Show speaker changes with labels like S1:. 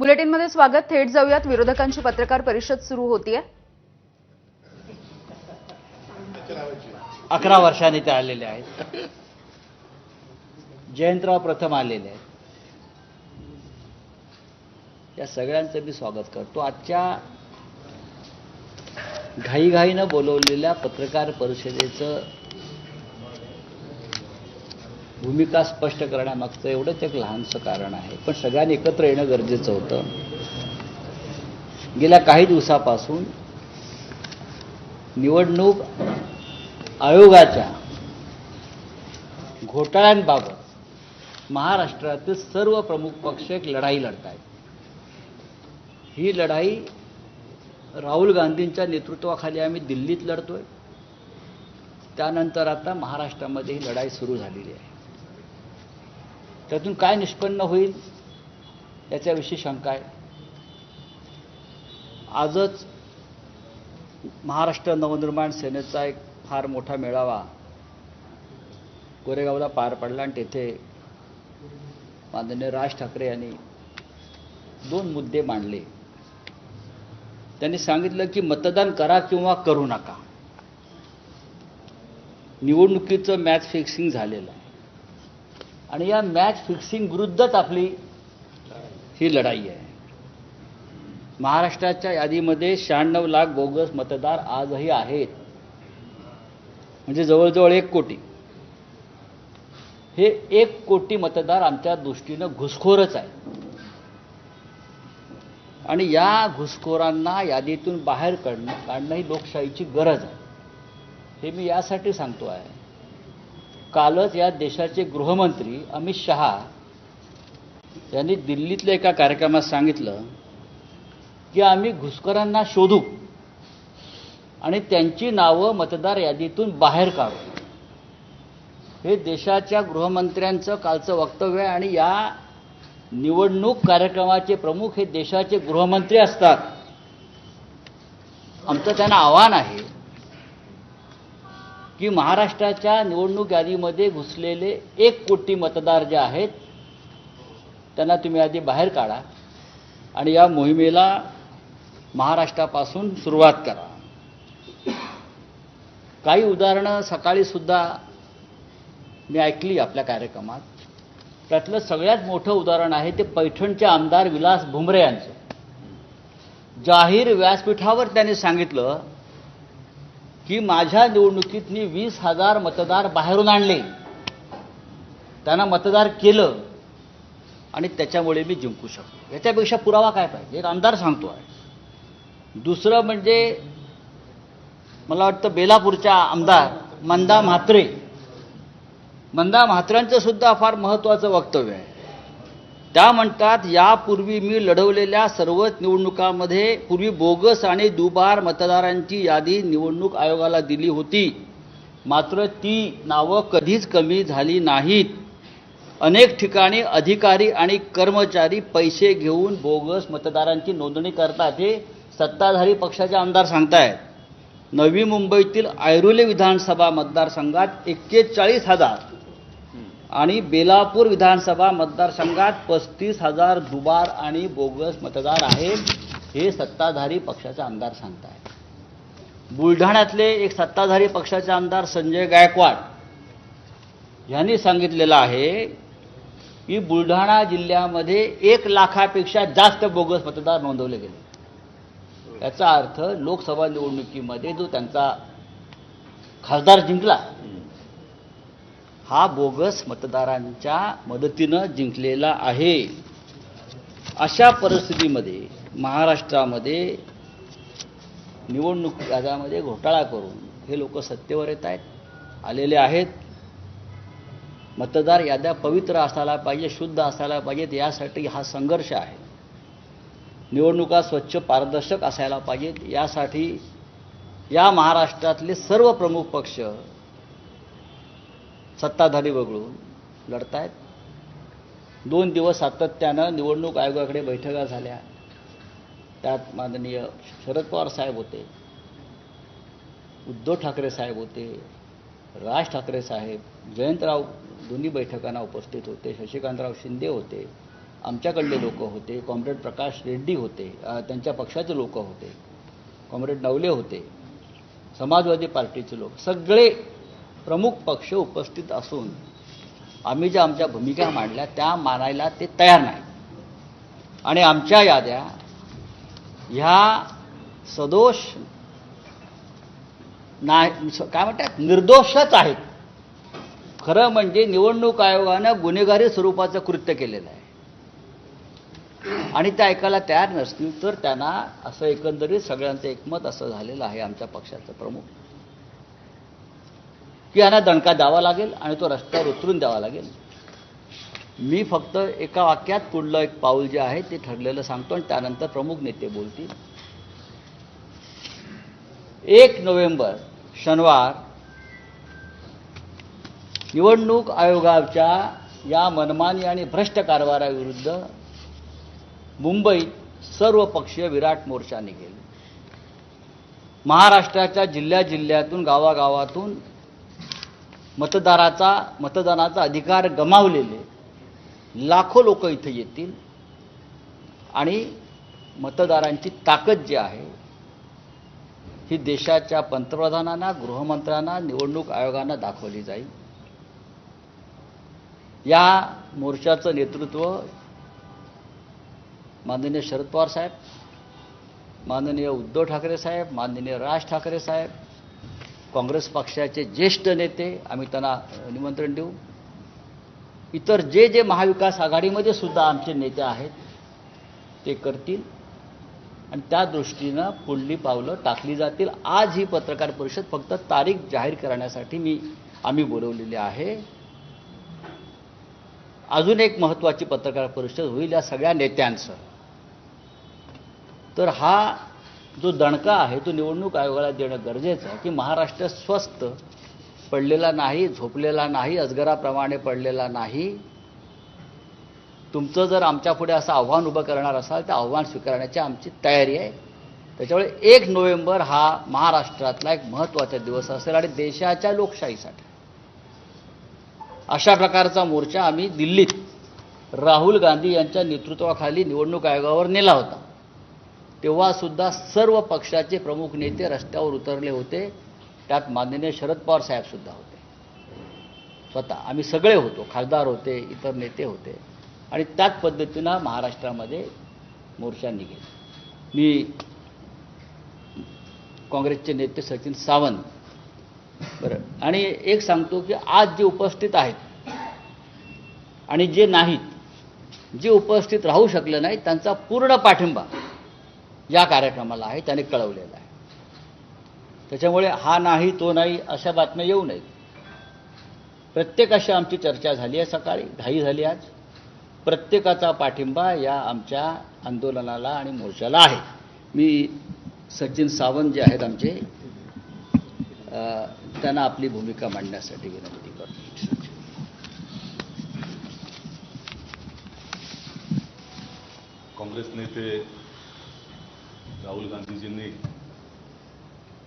S1: बुलेटिनमध्ये स्वागत. थेट जाऊयात. विरोधकांची पत्रकार परिषद सुरू होतीये.
S2: 11 वर्षांनी ते आलेले आहेत. जयंतराव प्रथम आलेले आहेत. या सगळ्यांचं मी स्वागत करतो. आजच्या घाईघाईनं बोलवलेल्या पत्रकार परिषदेचं भूमिका स्पष्ट करण्यामागचं एवढंच एक लहानसं कारण आहे, पण सगळ्यांनी एकत्र येणं गरजेचं होतं. गेल्या काही दिवसापासून निवडणूक आयोगाच्या घोटाळ्यांबाबत महाराष्ट्रातील सर्व प्रमुख पक्ष एक लढाई लढत आहेत. ही लढाई राहुल गांधींच्या नेतृत्वाखाली आम्ही दिल्लीत लढतोय. त्यानंतर आता महाराष्ट्रामध्ये ही लढाई सुरू झालेली आहे. त्यातून काय निष्पन्न होईल याच्याविषयी शंका आहे. आजच महाराष्ट्र नवनिर्माण सेनेचा एक फार मोठा मेळावा गोरेगावला पार पडला आणि तेथे माननीय राज ठाकरे यांनी 2 मुद्दे मांडले. त्यांनी सांगितलं की मतदान करा किंवा करू नका. निवडणुकीचं मॅच फिक्सिंग झालेलं आहे आणि या मॅच फिक्सिंग विरुद्धच आपली ही लढाई आहे. महाराष्ट्राच्या यादीमध्ये 96 लाख बोगस मतदार आजही आहेत, म्हणजे जवळजवळ 1 कोटी. हे 1 कोटी मतदार आमच्या दृष्टीनं घुसखोरच आहे आणि या घुसखोरांना यादीतून बाहेर काढणं ही लोकशाहीची गरज आहे. हे मी यासाठी सांगतो आहे. कालच या देशाचे गृहमंत्री अमित शहा यांनी दिल्लीतल्या एका कार्यक्रमात सांगितलं की आम्ही घुसखोरांना शोधू आणि त्यांची नावं मतदार यादीतून बाहेर काढू. हे देशाच्या गृहमंत्र्यांचं कालचं वक्तव्य आहे आणि या निवडणूक कार्यक्रमाचे प्रमुख हे देशाचे गृहमंत्री असतात. आमचं त्यांना आव्हान आहे की महाराष्ट्राच्या निवडणूक यादीमध्ये घुसलेले 1 कोटी मतदार जे आहेत त्यांना तुम्ही आधी बाहेर काढा आणि या मोहिमेला महाराष्ट्रापासून सुरुवात करा. काही उदाहरणं सकाळी सुद्धा मी ऐकली आपल्या कार्यक्रमात. त्यातलं सगळ्यात मोठं उदाहरण आहे ते पैठणचे आमदार विलास भुमरे यांचं. जाहीर व्यासपीठावर त्यांनी सांगितलं की माझ्या निवडणुकीत मी 20,000 मतदार बाहेरून आणले, त्यांना मतदार केलं आणि त्याच्यामुळे मी जिंकू शकतो. याच्यापेक्षा पुरावा काय पाहिजे? एक आमदार सांगतो आहे. दुसरं म्हणजे मला वाटतं बेलापूरच्या आमदार मंदा म्हात्रेंचं सुद्धा फार महत्त्वाचं वक्तव्य आहे. त्या म्हणतात, यापूर्वी मी लढवलेल्या सर्वच निवडणुकांमध्ये पूर्वी बोगस आणि दुबार मतदारांची यादी निवडणूक आयोगाला दिली होती, मात्र ती नावं कधीच कमी झाली नाहीत. अनेक ठिकाणी अधिकारी आणि कर्मचारी पैसे घेऊन बोगस मतदारांची नोंदणी करतात. हे सत्ताधारी पक्षाचे आमदार सांगतायत. नवी मुंबईतील ऐरोली विधानसभा मतदारसंघात 41,000 आणि बेलापूर विधानसभा मतदारसंघात 35,000 दुबार आणि बोगस मतदार आहेत. हे सत्ताधारी पक्षाचे आमदार सांगतायत. बुलढाण्यातले एक सत्ताधारी पक्षाचे आमदार संजय गायकवाड यांनी सांगितलेलं आहे की बुलढाणा जिल्ह्यामध्ये 1 लाखापेक्षा जास्त बोगस मतदार नोंदवले गेले. याचा अर्थ लोकसभा निवडणुकीमध्ये जो त्यांचा खासदार जिंकला हा बोगस मतदारांच्या मदतीनं जिंकलेला आहे. अशा परिस्थितीमध्ये महाराष्ट्रामध्ये निवडणूक याच्यामध्ये घोटाळा करून हे लोक सत्तेवर येत आहेत, आलेले आहेत. मतदार याद्या पवित्र असायला पाहिजे, शुद्ध असायला पाहिजेत. यासाठी हा संघर्ष आहे. निवडणुका स्वच्छ पारदर्शक असायला पाहिजेत. यासाठी या महाराष्ट्रातले सर्व प्रमुख पक्ष सत्ताधारी वगळून लढत आहेत. 2 दिवस सातत्यानं निवडणूक आयोगाकडे बैठका झाल्या. त्यात माननीय शरद पवार साहेब होते, उद्धव ठाकरे साहेब होते, राज ठाकरे साहेब, जयंतराव दोन्ही बैठकांना उपस्थित होते, शशिकांतराव शिंदे होते, आमच्याकडले लोक होते, कॉम्रेड प्रकाश रेड्डी होते, त्यांच्या पक्षाचे लोक होते, कॉम्रेड नवले होते, समाजवादी पार्टीचे लोक, सगळे प्रमुख पक्ष उपस्थित असून आम्ही ज्या आमच्या भूमिका मांडल्या त्या मानायला ते तयार नाही. आणि आमच्या याद्या ह्या सदोष नाही, काय म्हणतात, निर्दोषच आहेत. खरं म्हणजे निवडणूक आयोगानं गुन्हेगारी स्वरूपाचं कृत्य केलेलं आहे आणि ते ऐकायला तयार नसतील तर त्यांना असं एकंदरीत सगळ्यांचं एकमत असं झालेलं आहे आमच्या पक्षाचं प्रमुख की यांना दणका द्यावा लागेल आणि तो रस्त्यावर उतरून द्यावा लागेल. मी फक्त एका वाक्यात पुढलं एक पाऊल जे आहे ते ठरलेलं सांगतो आणि त्यानंतर प्रमुख नेते बोलतील. 1 नोव्हेंबर शनिवार निवडणूक आयोगाच्या या मनमानी आणि भ्रष्ट कारभाराविरुद्ध मुंबईत सर्वपक्षीय विराट मोर्चा निघेल. महाराष्ट्राच्या जिल्ह्यातून गावागावातून मतदानाचा अधिकार गमावलेले लाखो लोक इथे येतील आणि मतदारांची ताकद जी आहे ही देशाच्या पंतप्रधानांना, गृहमंत्र्यांना, निवडणूक आयोगांना दाखवली जाईल. या मोर्चाचं नेतृत्व माननीय शरद पवार साहेब, माननीय उद्धव ठाकरे साहेब, माननीय राज ठाकरे साहेब, काँग्रेस पक्षाचे ज्येष्ठ नेते, आम्ही त्यांना निमंत्रण देऊ. इतर जे महाविकास आघाडीमध्ये सुद्धा आमचे नेते आहेत ते करतील आणि त्या दृष्टीनं पुढली पावलं टाकली जातील. आज ही पत्रकार परिषद फक्त तारीख जाहीर करण्यासाठी आम्ही बोलवलेली आहे. अजून एक महत्त्वाची पत्रकार परिषद होईल या सगळ्या नेत्यांसह. तर हा जो दणका आहे तो निवडणूक आयोगाला देणं गरजेचं आहे की महाराष्ट्र स्वस्थ पडलेला नाही, झोपलेला नाही, अजगराप्रमाणे पडलेला नाही. तुमचं जर आमच्या पुढे असं आव्हान उभं करणार असाल तर आव्हान स्वीकारण्याची आमची तयारी आहे. त्याच्यामुळे 1 नोव्हेंबर हा महाराष्ट्रातला एक महत्त्वाचा दिवस असेल आणि देशाच्या लोकशाहीसाठी अशा प्रकारचा मोर्चा आम्ही दिल्लीत राहुल गांधी यांच्या नेतृत्वाखाली निवडणूक आयोगावर नेला होता. तेव्हा सुद्धा सर्व पक्षाचे प्रमुख नेते रस्त्यावर उतरले होते. त्यात माननीय शरद पवार साहेब सुद्धा होते. स्वतः आम्ही सगळे होतो, खासदार होते, इतर नेते होते आणि त्याच पद्धतीनं महाराष्ट्रामध्ये मोर्चा निघेल. मी काँग्रेसचे नेते सचिन सावंत बरं आणि एक सांगतो की आज जे उपस्थित आहेत आणि जे नाहीत, जे उपस्थित राहू शकले नाहीत त्यांचा पूर्ण पाठिंबा या कार्यक्रमाला आहे, त्याने कळवलेला आहे. त्याच्यामुळे हा नाही तो नाही अशा बातम्या येऊ नयेत. प्रत्येकाशी आमची चर्चा झाली आहे, सकाळी घाई झाली आज. प्रत्येकाचा पाठिंबा या आमच्या आंदोलनाला आणि मोर्चाला आहे. मी सचिन सावंत जे आहेत आमचे त्यांना आपली भूमिका मांडण्यासाठी विनंती करतो.
S3: काँग्रेस नेते राहुल गांधीजींनी